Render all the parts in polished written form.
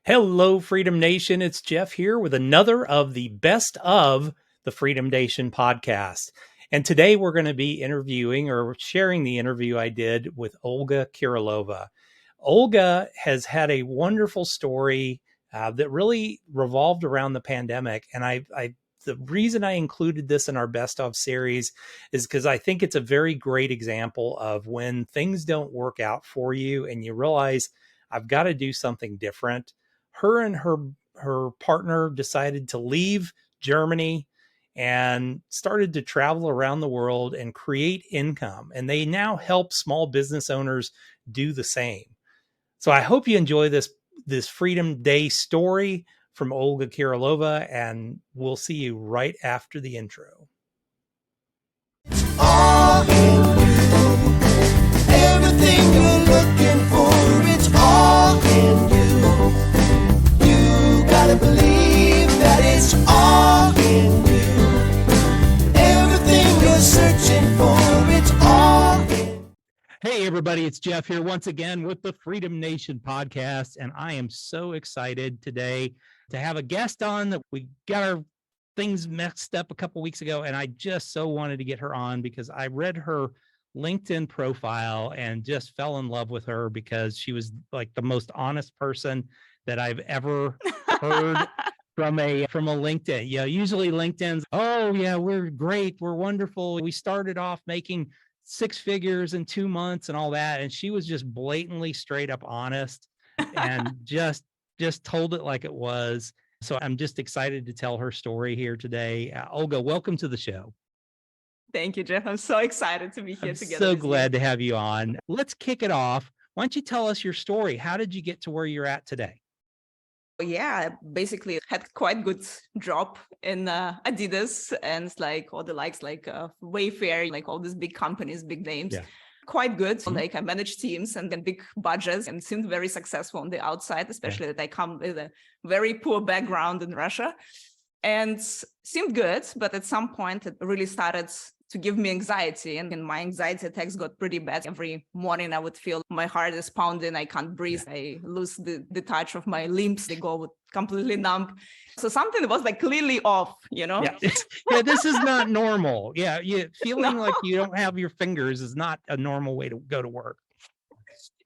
Hello, Freedom Nation. It's Jeff here with another of the best of the Freedom Nation podcast. And today we're going to be interviewing or sharing the interview I did with Olga Kirillova. Olga has had a wonderful story that really revolved around the pandemic. And the reason I included this in our best of series is because I think it's a very great example of when things don't work out for you and you realize I've got to do something different. Her and her partner decided to leave Germany and started to travel around the world and create income. And they now help small business owners do the same. So I hope you enjoy this Freedom Day story from Olga Kirillova, and we'll see you right after the intro. All in you. Everything you're looking for, it's all in you. You gotta believe that it's all in you. Everything you're searching for, it's all in. Hey, everybody, it's Jeff here once again with the Freedom Nation podcast, and I am so excited today to have a guest on that we got our things messed up a couple weeks ago, and I just so wanted to get her on because I read her LinkedIn profile and just fell in love with her because she was like the most honest person that I've ever heard from a LinkedIn. Yeah, usually LinkedIn's, oh yeah, we're great, we're wonderful. We started off making 6 figures in 2 months and all that, and she was just blatantly straight up honest and just told it like it was. So I'm just excited to tell her story here today. Olga, welcome to the show. Thank you, Jeff. I'm so excited to be here together. So glad to have you on. Let's kick it off. Why don't you tell us your story? How did you get to where you're at today? Yeah, basically had quite good job in Adidas and like all the likes like Wayfair, like all these big companies, big names. Yeah. Quite good. So, like I managed teams and then big budgets and seemed very successful on the outside, especially that I come with a very poor background in Russia and seemed good. But at some point it really started to give me anxiety, and my anxiety attacks got pretty bad. Every morning I would feel my heart is pounding, I can't breathe, I lose the touch of my limbs, they go completely numb. So something was like clearly off, you know? Yeah, this is not normal. Yeah, feeling No. like you don't have your fingers is not a normal way to go to work.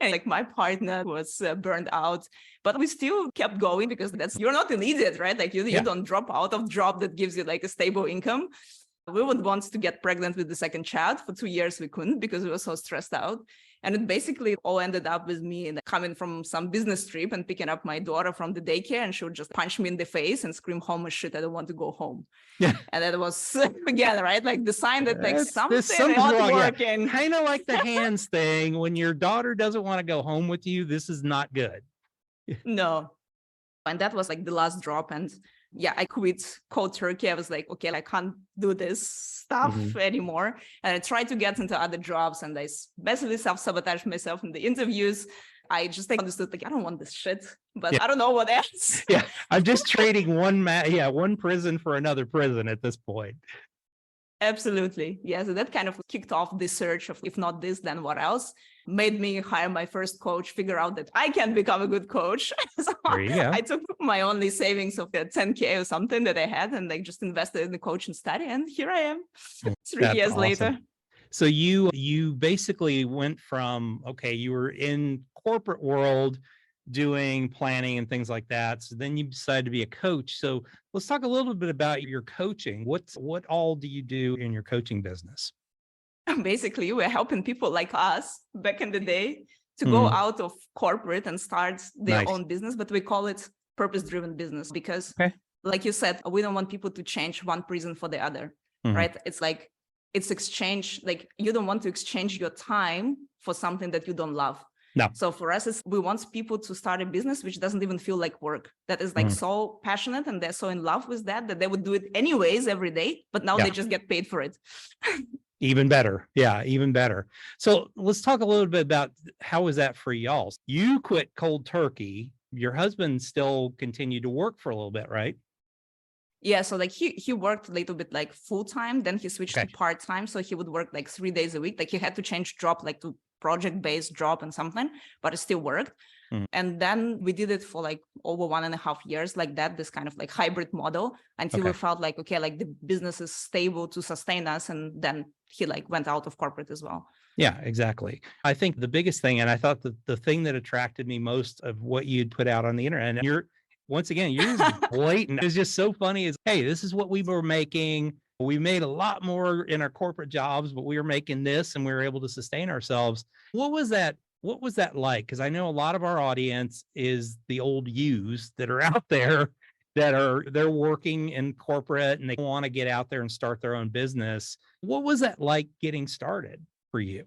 And like my partner was burned out, but we still kept going because you're not an idiot, right? Like you don't drop out of job that gives you like a stable income. We would want to get pregnant with the second child. For 2 years, we couldn't because we were so stressed out. And it basically all ended up with me coming from some business trip and picking up my daughter from the daycare, and she would just punch me in the face and scream, "Home as shit, I don't want to go home." Yeah. And that was, again, right? Like the sign that like something's not wrong. Working. Yeah. Kind of like the hands thing. When your daughter doesn't want to go home with you, this is not good. No. And that was like the last drop. And yeah, I quit cold turkey. I was like, okay, I can't do this stuff anymore. And I tried to get into other jobs, and I basically self-sabotaged myself in the interviews. I just understood like, I don't want this shit, but I don't know what else. Yeah, I'm just trading one prison for another prison at this point. Absolutely. Yeah. So that kind of kicked off the search of, if not this, then what else? Made me hire my first coach, figure out that I can become a good coach. So there you go. I took my only savings of 10K or something that I had and like just invested in the coach and study. And here I am 3 years later. So you basically went from, okay, you were in corporate world doing planning and things like that. So then you decided to be a coach. So let's talk a little bit about your coaching. What all do you do in your coaching business? Basically, we're helping people like us back in the day to go out of corporate and start their own business, but we call it purpose-driven business because, like you said, we don't want people to change one prison for the other, right? It's like, it's exchange, like you don't want to exchange your time for something that you don't love. No. So for us, we want people to start a business which doesn't even feel like work, that is like so passionate and they're so in love with that they would do it anyways every day, but now they just get paid for it. Even better. Yeah, even better. So let's talk a little bit about how was that for y'all? You quit cold turkey. Your husband still continued to work for a little bit, right? Yeah, so like he worked a little bit like full-time, then he switched to part-time. So he would work like 3 days a week. Like he had to change job like to project-based job and something, but it still worked. And then we did it for like over 1.5 years, like that, this kind of like hybrid model, until we felt like, okay, like the business is stable to sustain us. And then he like went out of corporate as well. Yeah, exactly. I think the biggest thing, and I thought that the thing that attracted me most of what you'd put out on the internet, and you're, once again, you're just blatant. It's just so funny is, hey, this is what we were making. We made a lot more in our corporate jobs, but we were making this and we were able to sustain ourselves. What was that? What was that like? Because I know a lot of our audience is the old yous that are out there they're working in corporate and they want to get out there and start their own business. What was that like getting started for you?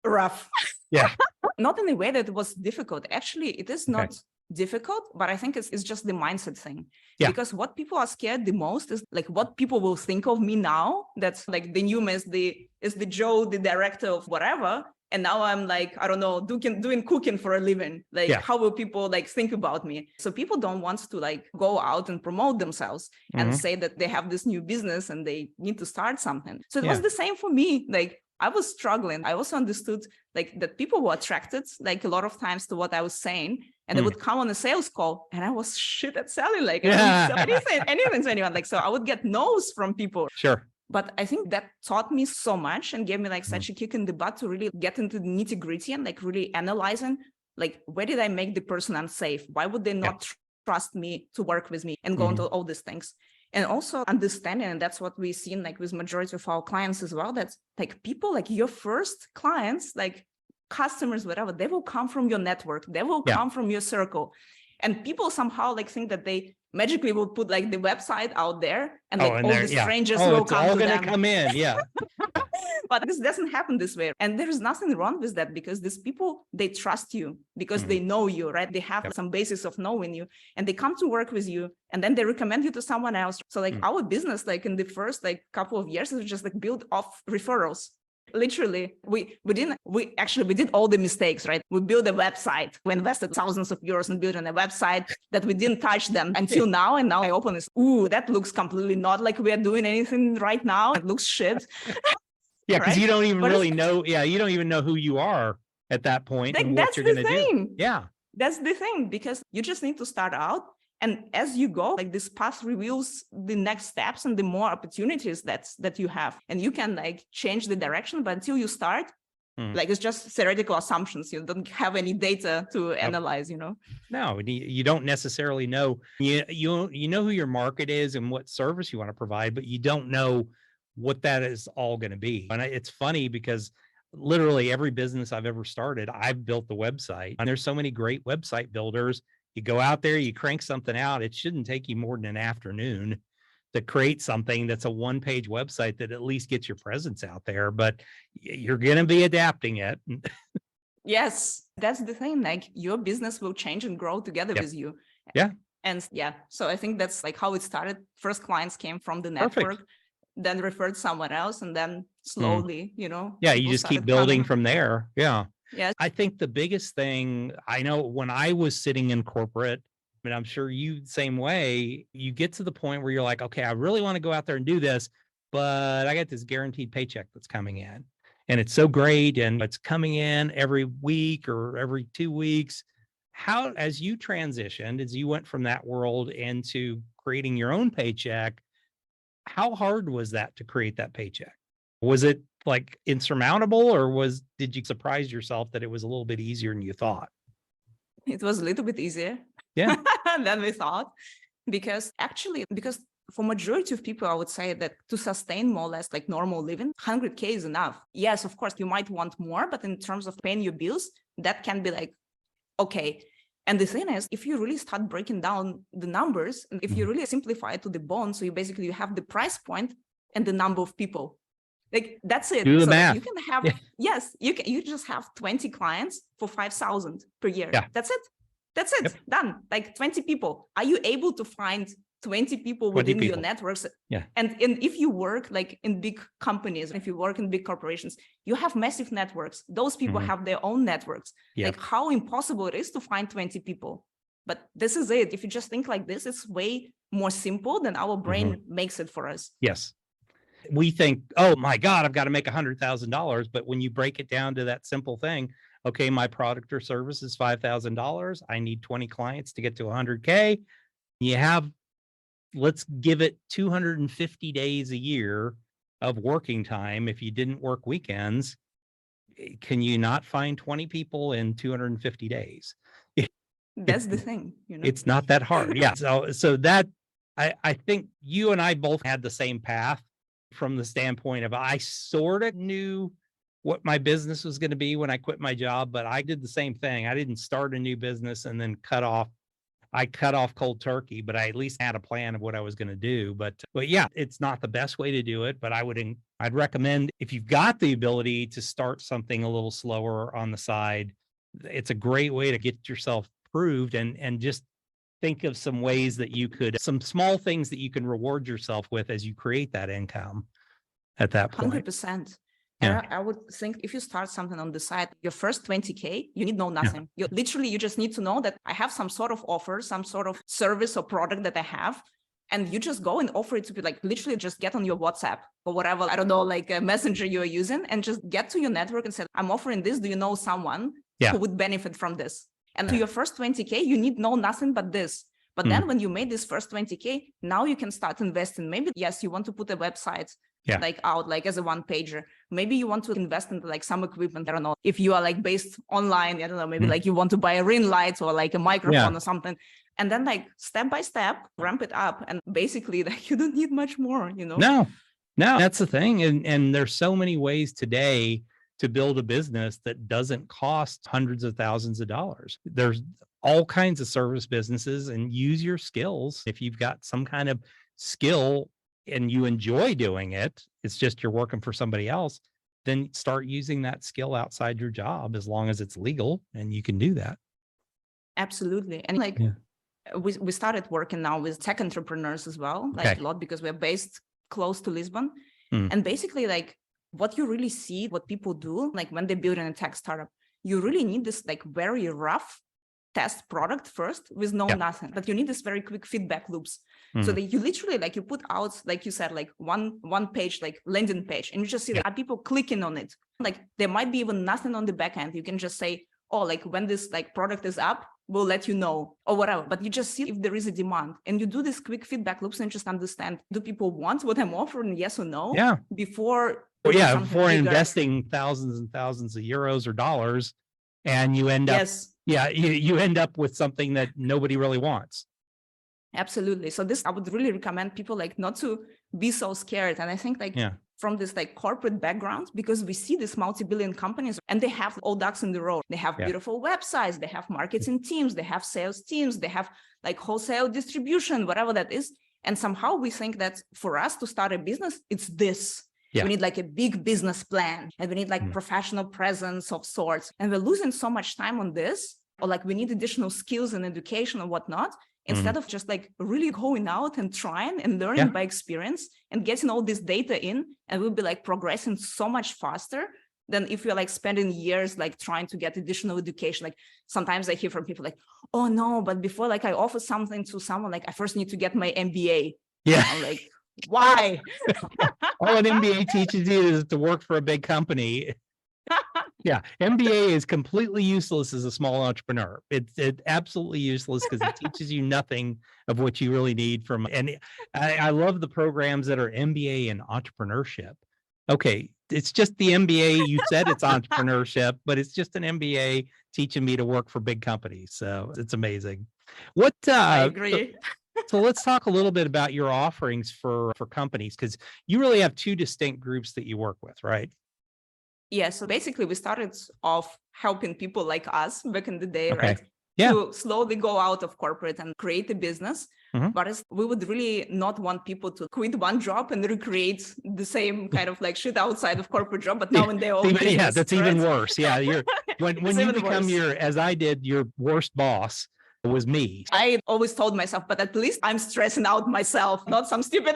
Rough. Yeah. Not in a way that it was difficult. Actually, it is not difficult, but I think it's just the mindset thing. Yeah. Because what people are scared the most is like what people will think of me now. That's like the new is the Joe, the director of whatever. And now I'm like, I don't know, doing cooking for a living. Like, how will people like think about me? So people don't want to like go out and promote themselves and say that they have this new business and they need to start something. So it was the same for me. Like I was struggling. I also understood like that people were attracted like a lot of times to what I was saying. And they would come on a sales call and I was shit at selling. Like I didn't sell anything to anyone. Like, so I would get no's from people. Sure. But I think that taught me so much and gave me like such a kick in the butt to really get into the nitty gritty and like really analyzing, like, where did I make the person unsafe? Why would they not trust me to work with me and go into all these things? And also understanding, and that's what we've seen like with majority of our clients as well, that's like people, like your first clients, like customers, whatever, they will come from your network. They will come from your circle. And people somehow like think that they magically will put like the website out there and like all the strangers will come to them. It's all going to come in, But this doesn't happen this way. And there is nothing wrong with that because these people, they trust you because they know you, right? They have some basis of knowing you and they come to work with you and then they recommend you to someone else. So like our business, like in the first like couple of years, is just like built off referrals. Literally, we did all the mistakes, right? We built a website. We invested thousands of euros in building a website that we didn't touch them until now. And now I open this. Ooh, that looks completely not like we are doing anything right now. It looks shit. Yeah, because you don't even really know. Yeah, you don't even know who you are at that point and what you're going to do. Yeah, that's the thing, because you just need to start out. And as you go, like this path reveals the next steps and the more opportunities that you have. And you can like change the direction, but until you start, like it's just theoretical assumptions. You don't have any data to analyze, you know? No, you don't necessarily know. You know who your market is and what service you want to provide, but you don't know what that is all going to be. And it's funny because literally every business I've ever started, I've built the website. And there's so many great website builders. You go out there, you crank something out. It shouldn't take you more than an afternoon to create something that's a one-page website that at least gets your presence out there, but you're going to be adapting it. Yes, that's the thing. Like your business will change and grow together with you. Yeah. And so I think that's like how it started. First clients came from the network, then referred someone else, and then slowly, you know. Yeah, you just keep building from there. Yeah. Yeah. I think the biggest thing, I know when I was sitting in corporate, and I'm sure you same way, you get to the point where you're like, okay, I really want to go out there and do this, but I got this guaranteed paycheck that's coming in and it's so great. And it's coming in every week or every 2 weeks. How, as you transitioned, as you went from that world into creating your own paycheck, how hard was that to create that paycheck? Was it like insurmountable, or did you surprise yourself that it was a little bit easier than you thought? It was a little bit easier than we thought, because for majority of people, I would say that to sustain more or less like normal living, 100K is enough. Yes, of course, you might want more, but in terms of paying your bills, that can be like, okay. And the thing is, if you really start breaking down the numbers, and if you really simplify it to the bone, so you have the price point and the number of people. Like that's it. Do the math. You can have, you just have 20 clients for 5,000 per year. Yeah. That's it. Done. Like 20 people. Are you able to find 20 people within your networks? Yeah. And if you work like in big companies, if you work in big corporations, you have massive networks. Those people have their own networks. Like how impossible it is to find 20 people. But this is it. If you just think like this, it's way more simple than our brain makes it for us. Yes. We think, oh my God, I've got to make $100,000. But when you break it down to that simple thing, okay, my product or service is $5,000. I need 20 clients to get to 100K. You have, let's give it 250 days a year of working time. If you didn't work weekends, can you not find 20 people in 250 days? That's the thing, It's not that hard. Yeah. So that I think you and I both had the same path from the standpoint of I sort of knew what my business was going to be when I quit my job, but I did the same thing. I didn't start a new business and then I cut off cold turkey, but I at least had a plan of what I was going to do. But yeah, it's not the best way to do it, but I'd recommend if you've got the ability to start something a little slower on the side, it's a great way to get yourself proved and just think of some ways that you could, some small things that you can reward yourself with as you create that income at that point. 100%. Yeah. And I would think if you start something on the side, your first 20K, you need know nothing. You just need to know that I have some sort of offer, some sort of service or product that I have. And you just go and offer it to be like, literally just get on your WhatsApp or whatever, I don't know, like a messenger you're using, and just get to your network and say, I'm offering this. Do you know someone who would benefit from this? And to your first 20K, you need know nothing but this. But then when you made this first 20K, now you can start investing. Maybe, yes, you want to put a website like out, like as a one pager. Maybe you want to invest into like some equipment. I don't know. If you are like based online, I don't know, maybe like you want to buy a ring light or like a microphone or something. And then like step by step, ramp it up. And basically like you don't need much more, No, that's the thing. And there's so many ways today to build a business that doesn't cost hundreds of thousands of dollars. There's all kinds of service businesses, and use your skills. If you've got some kind of skill and you enjoy doing it, it's just you're working for somebody else, then start using that skill outside your job as long as it's legal and you can do that. Absolutely. And like we started working now with tech entrepreneurs as well, like a lot, because we're based close to Lisbon. And basically like what you really see, what people do, like when they build in a tech startup, you really need this like very rough test product first with nothing, but you need this very quick feedback loops. So that you literally like you put out, like you said, like one page, like landing page, and you just see are people clicking on it. Like there might be even nothing on the back end. You can just say, oh, like when this like product is up, we'll let you know or whatever. But you just see if there is a demand, and you do this quick feedback loops and just understand, do people want what I'm offering? Yes or no? Yeah. Before investing thousands and thousands of euros or dollars, and you end up, you end up with something that nobody really wants. Absolutely. So this, I would really recommend people like not to be so scared. And I think like from this like corporate background, because we see these multi-billion companies and they have all ducks in the row. They have beautiful websites, they have marketing teams, they have sales teams, they have like wholesale distribution, whatever that is. And somehow we think that for us to start a business, it's this. We need like a big business plan, and we need like professional presence of sorts. And we're losing so much time on this, or like we need additional skills and education or whatnot, instead of just like really going out and trying and learning by experience and getting all this data in, and we'll be like progressing so much faster than if you're like spending years like trying to get additional education. Like sometimes I hear from people like, oh no, but before like I offer something to someone, like I first need to get my MBA. I'm like, why? All an MBA teaches you is to work for a big company. MBA is completely useless as a small entrepreneur. It's absolutely useless because it teaches you nothing of what you really need from. And I love the programs that are MBA in entrepreneurship. Okay, it's just the MBA. You said it's entrepreneurship, but it's just an MBA teaching me to work for big companies. So it's amazing. What I agree. So let's talk a little bit about your offerings for companies, because you really have two distinct groups that you work with, right? Yeah. So basically we started off helping people like us back in the day, right? To slowly go out of corporate and create a business. But we would really not want people to quit one job and recreate the same kind of like shit outside of corporate job, but now in their own business, that's even worse. You're when you become as I did, your worst boss was me. I always told myself, but at least I'm stressing out myself, not some stupid.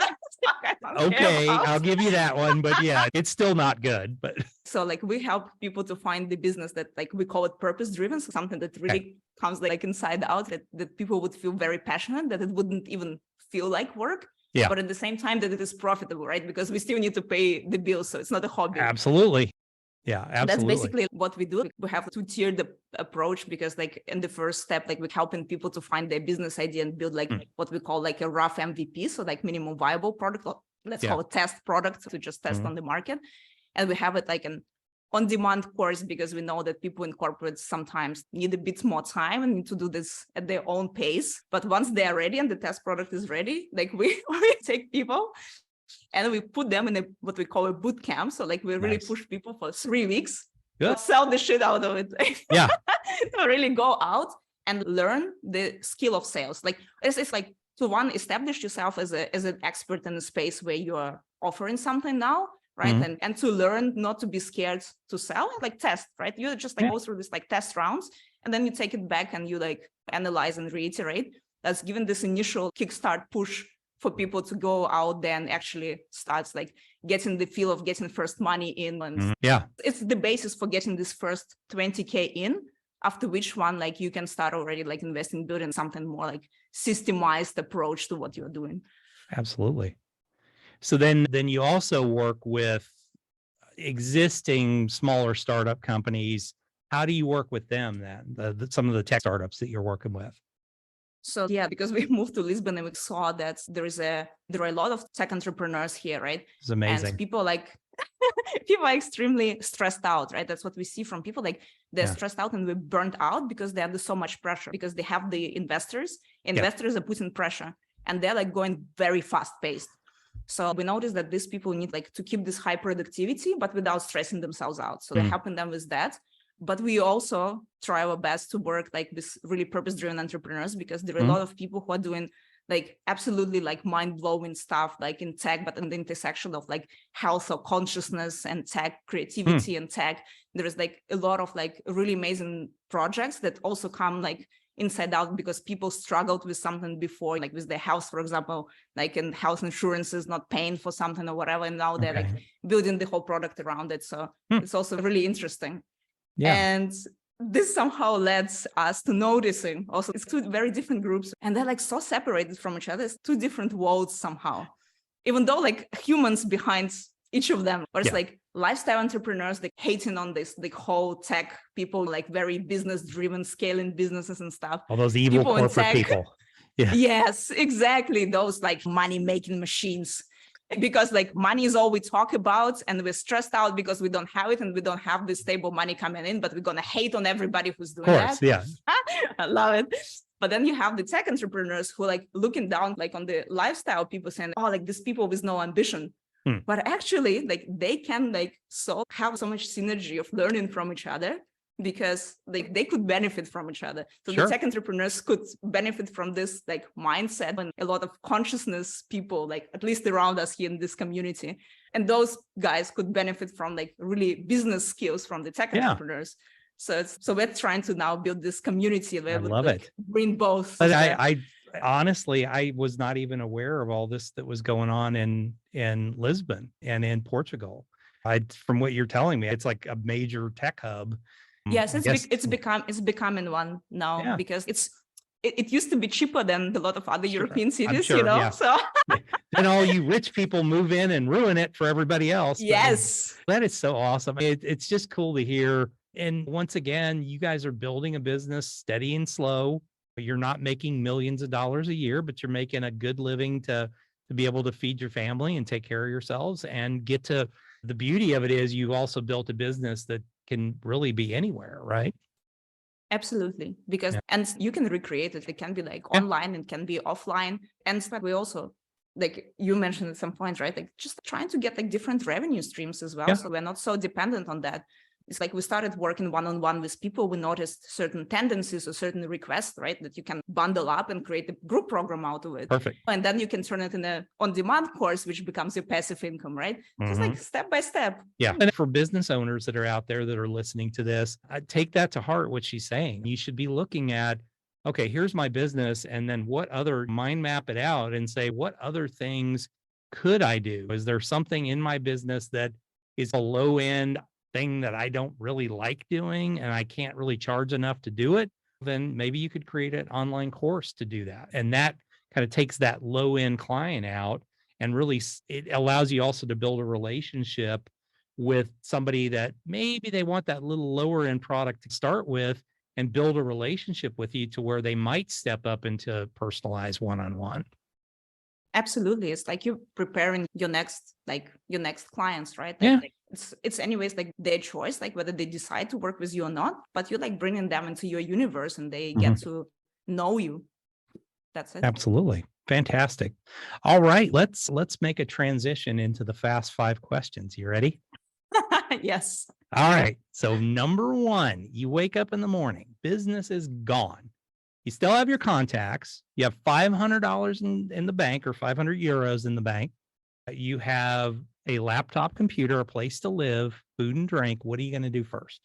Okay, I'll give you that one, but it's still not good. But so like we help people to find the business that like we call it purpose driven, so something that really comes like inside out, that people would feel very passionate, that it wouldn't even feel like work. But at the same time that it is profitable, right? Because we still need to pay the bills, so it's not a hobby. Absolutely. Yeah, And that's absolutely. basically what we do. We have a two-tiered approach because like in the first step, like we're helping people to find their business idea and build like what we call like a rough MVP. So like minimum viable product, or let's Yeah. call it test product to just test Mhm. on the market. And we have it like an on-demand course because we know that people in corporates sometimes need a bit more time and need to do this at their own pace. But once they are ready and the test product is ready, like we take people and we put them in a what we call a boot camp. So like we really Nice. push people for 3 weeks, Good. sell the shit out of it. Yeah. To really go out and learn the skill of sales. Like it's like to one, establish yourself as an expert in a space where you are offering something now, right? Mhm. And to learn not to be scared to sell, like test, right? You just like Yeah. go through this like test rounds, and then you take it back and you like analyze and reiterate. That's given this initial kickstart push for people to go out there and actually starts like getting the feel of getting first money in. And Yeah. it's the basis for getting this first 20K in, after which one like you can start already like investing, building something more like systemized approach to what you're doing. Absolutely. So then you also work with existing smaller startup companies. How do you work with them then? Some of the tech startups that you're working with? So yeah, because we moved to Lisbon and we saw that there are a lot of tech entrepreneurs here, right? It's amazing. And people like people are extremely stressed out, right? That's what we see from people. Like they're Yeah. stressed out and we're burnt out because they have so much pressure, because they have the investors. Investors are putting pressure and they're like going very fast paced. So we noticed that these people need like to keep this high productivity, but without stressing themselves out. So we're helping them with that. But we also try our best to work like this really purpose-driven entrepreneurs, because there are a lot of people who are doing like absolutely like mind-blowing stuff like in tech, but in the intersection of like health or consciousness and tech, creativity and tech. There is like a lot of like really amazing projects that also come like inside out because people struggled with something before, like with their health, for example, like in health insurances, not paying for something or whatever. And now they're like building the whole product around it. So it's also really interesting. Yeah. And this somehow led us to noticing also it's two very different groups and they're like so separated from each other. It's two different worlds somehow, even though like humans behind each of them. Or it's like lifestyle entrepreneurs, like hating on this, the whole tech people, like very business driven, scaling businesses and stuff. All those evil People in corporate tech, people. Yeah. Yes, exactly. Those like money making machines. Because like money is all we talk about and we're stressed out because we don't have it and we don't have this stable money coming in, but we're going to hate on everybody who's doing that. Yeah. I love it. But then you have the tech entrepreneurs who like looking down like on the lifestyle people saying, oh, like these people with no ambition. But actually like they can like have so much synergy of learning from each other, because like they could benefit from each other. So the tech entrepreneurs could benefit from this like mindset and a lot of consciousness people, like at least around us here in this community. And those guys could benefit from like really business skills from the tech entrepreneurs. So we're trying to now build this community where we like, bring both. But I honestly, I was not even aware of all this that was going on in Lisbon and in Portugal. From what you're telling me, it's like a major tech hub. Yes, it's becoming one now because it used to be cheaper than a lot of other European cities, you know. So and all you rich people move in and ruin it for everybody else. Yes, that is so awesome. It's just cool to hear. And once again, you guys are building a business steady and slow. You're not making millions of dollars a year, but you're making a good living to be able to feed your family and take care of yourselves and get to the beauty of it is you also built a business that can really be anywhere, right? Absolutely. Because and you can recreate it. It can be like online, it can be offline. And we also, like you mentioned at some point, right? Like just trying to get like different revenue streams as well. So we're not so dependent on that. It's like we started working one-on-one with people. We noticed certain tendencies or certain requests, right? That you can bundle up and create a group program out of it. Perfect. And then you can turn it in a on-demand course, which becomes your passive income, right? Just like step by step. Yeah. And for business owners that are out there that are listening to this, I take that to heart, what she's saying. You should be looking at, okay, here's my business. And then what other, mind map it out and say, what other things could I do? Is there something in my business that is a low end thing that I don't really like doing and I can't really charge enough to do it? Then maybe you could create an online course to do that. And that kind of takes that low end client out and really it allows you also to build a relationship with somebody that maybe they want that little lower end product to start with and build a relationship with you to where they might step up into personalized one-on-one. Absolutely. It's like you're preparing your next clients, right? Yeah. Like it's anyways like their choice, like whether they decide to work with you or not, but you're like bringing them into your universe and they get to know you. That's it. Absolutely. Fantastic. All right, let's make a transition into the fast 5 questions. You ready? Yes. All right. So number 1, you wake up in the morning, business is gone. You still have your contacts. You have $500 in the bank or 500 euros in the bank. You have a laptop computer, a place to live, food and drink. What are you going to do first?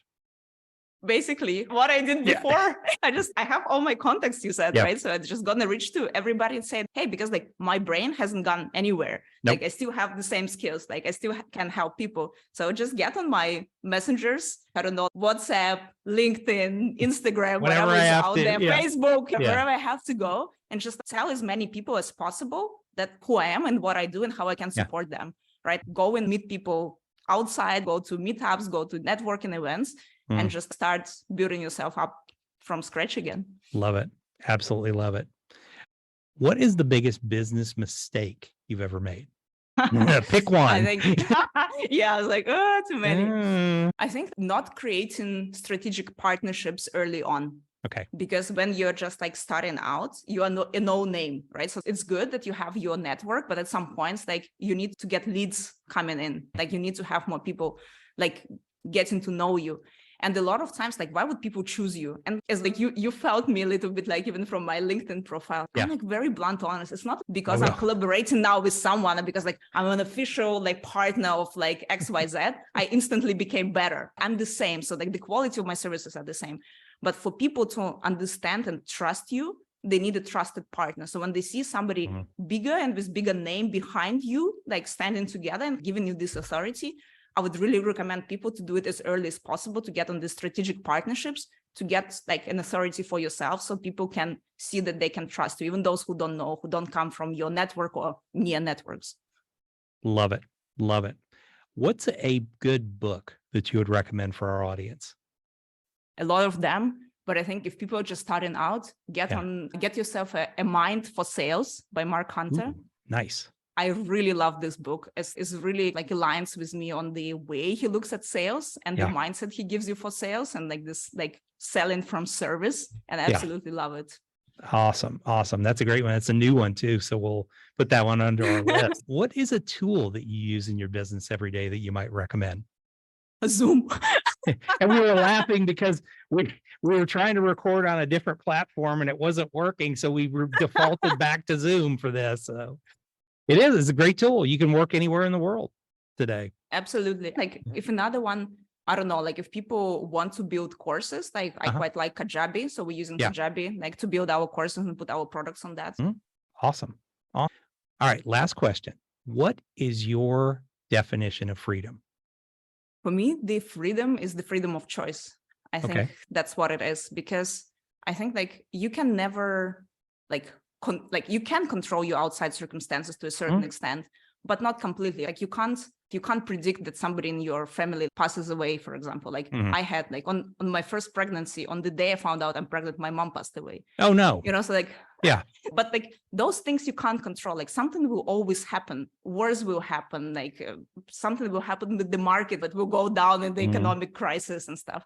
Basically what I did before. I have all my contacts, you said, right? So I'm just gonna reach to everybody and say, hey, because like my brain hasn't gone anywhere. Like I still have the same skills. Like I still can help people. So just get on my messengers. I don't know, WhatsApp, LinkedIn, Instagram, whatever is out there, Facebook, wherever I have to go, and just tell as many people as possible that who I am and what I do and how I can support them, right? Go and meet people outside, go to meetups, go to networking events, and just start building yourself up from scratch again. Love it. Absolutely love it. What is the biggest business mistake you've ever made? Pick one. I think, I was like, oh, too many. I think not creating strategic partnerships early on. Okay. Because when you're just like starting out, you are a no name, right? So it's good that you have your network, but at some points, like you need to get leads coming in. Like you need to have more people like getting to know you. And a lot of times, like, why would people choose you? And as like you felt me a little bit like even from my LinkedIn profile, I'm like very blunt, honest. It's not because I'm collaborating now with someone and because like I'm an official like partner of like XYZ, I instantly became better. I'm the same. So like the quality of my services are the same. But for people to understand and trust you, they need a trusted partner. So when they see somebody bigger and with bigger name behind you, like standing together and giving you this authority, I would really recommend people to do it as early as possible to get on the strategic partnerships, to get like an authority for yourself so people can see that they can trust you, even those who don't know, who don't come from your network or near networks. Love it. Love it. What's a good book that you would recommend for our audience? A lot of them, but I think if people are just starting out, get yourself a Mind for Sales by Mark Hunter. Ooh, nice. I really love this book. It's really like aligns with me on the way he looks at sales and the mindset he gives you for sales and like this, like selling from service. And I absolutely love it. Awesome. Awesome. That's a great one. It's a new one too. So we'll put that one under our list. What is a tool that you use in your business every day that you might recommend? A Zoom. And we were laughing because we were trying to record on a different platform and it wasn't working. So we defaulted back to Zoom for this. So it's a great tool. You can work anywhere in the world today. Absolutely. Like if another one, I don't know, like if people want to build courses, like I quite like Kajabi. So we're using Kajabi like to build our courses and put our products on that. Awesome. All right. Last question. What is your definition of freedom? For me, the freedom is the freedom of choice. I think that's what it is, because I think like you can never you can control your outside circumstances to a certain extent, but not completely. Like you can't predict that somebody in your family passes away, for example. Like I had like on my first pregnancy, on the day I found out I'm pregnant, my mom passed away. Oh no. You know, so like, but like those things you can't control. Like something will always happen. Wars will happen. Like something will happen with the market that will go down in the economic crisis and stuff.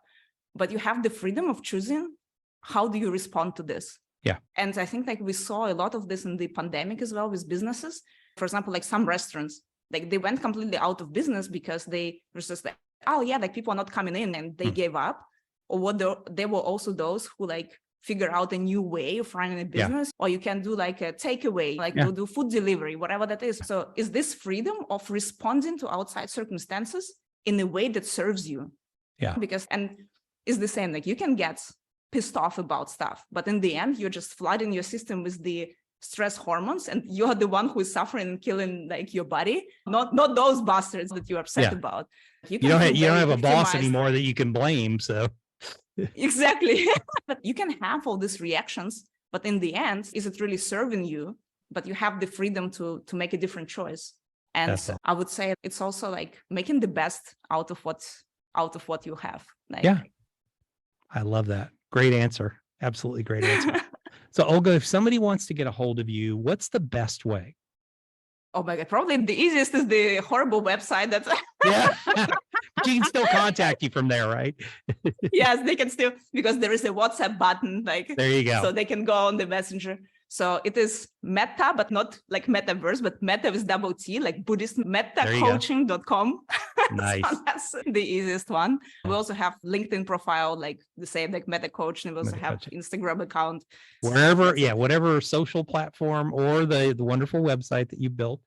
But you have the freedom of choosing how do you respond to this. Yeah. And I think like we saw a lot of this in the pandemic as well with businesses. For example, like some restaurants, like they went completely out of business because they were just like, oh yeah, like people are not coming in and they gave up. Or there were also those who like figure out a new way of running a business, or you can do like a takeaway, like do food delivery, whatever that is. So is this freedom of responding to outside circumstances in a way that serves you? Yeah. Because, and it's the same, like you can get pissed off about stuff, but in the end, you're just flooding your system with the stress hormones and you're the one who is suffering and killing like your body, not those bastards that you're upset about. You don't have a boss anymore that you can blame. So exactly. But you can have all these reactions, but in the end, is it really serving you? But you have the freedom to make a different choice. And That's all. I would say it's also like making the best out of what you have. Like, Yeah. I love that. Great answer. Absolutely great answer. So Olga, if somebody wants to get a hold of you, what's the best way? oh my God, probably the easiest is the horrible website that's Yeah. But you can still contact you from there, right? yes, they can still, because there is a WhatsApp button, like, There you go. so they can go on the messenger. So it is Meta, but not like metaverse, but Meta with double T, like Buddhist metacoaching.com. Nice. So that's the easiest one. We also have LinkedIn profile, like the same, like Meta Coaching. We also Meta have Coaching. Instagram account. Wherever, That's yeah, it. whatever social platform or the wonderful website that you built.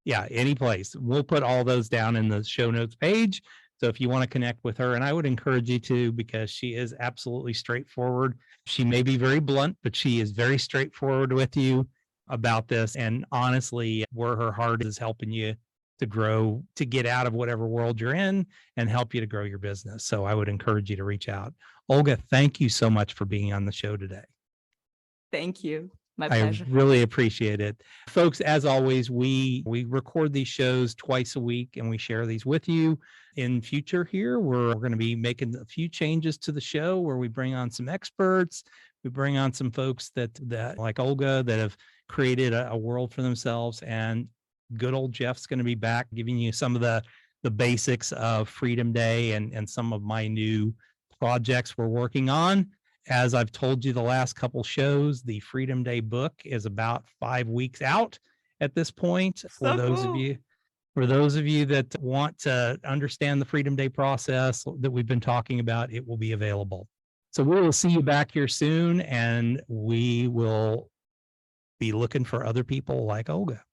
Yeah, any place. We'll put all those down in the show notes page. So if you want to connect with her, and I would encourage you to, because she is absolutely straightforward. She may be very blunt, but she is very straightforward with you about this. And honestly, where her heart is helping you to grow, to get out of whatever world you're in and help you to grow your business. So I would encourage you to reach out. Olga, thank you so much for being on the show today. Thank you. My I pleasure. really appreciate it. Folks, as always, we record these shows twice a week and we share these with you. In future here, we're going to be making a few changes to the show where we bring on some experts. We bring on some folks that like Olga that have created a world for themselves. And good old Jeff's going to be back giving you some of the basics of Freedom Day and some of my new projects we're working on. As I've told you the last couple shows, the Freedom Day book is about 5 weeks out at this point. For So those cool. of you that want to understand the Freedom Day process that we've been talking about, it will be available. So we will see you back here soon, and we will be looking for other people like Olga.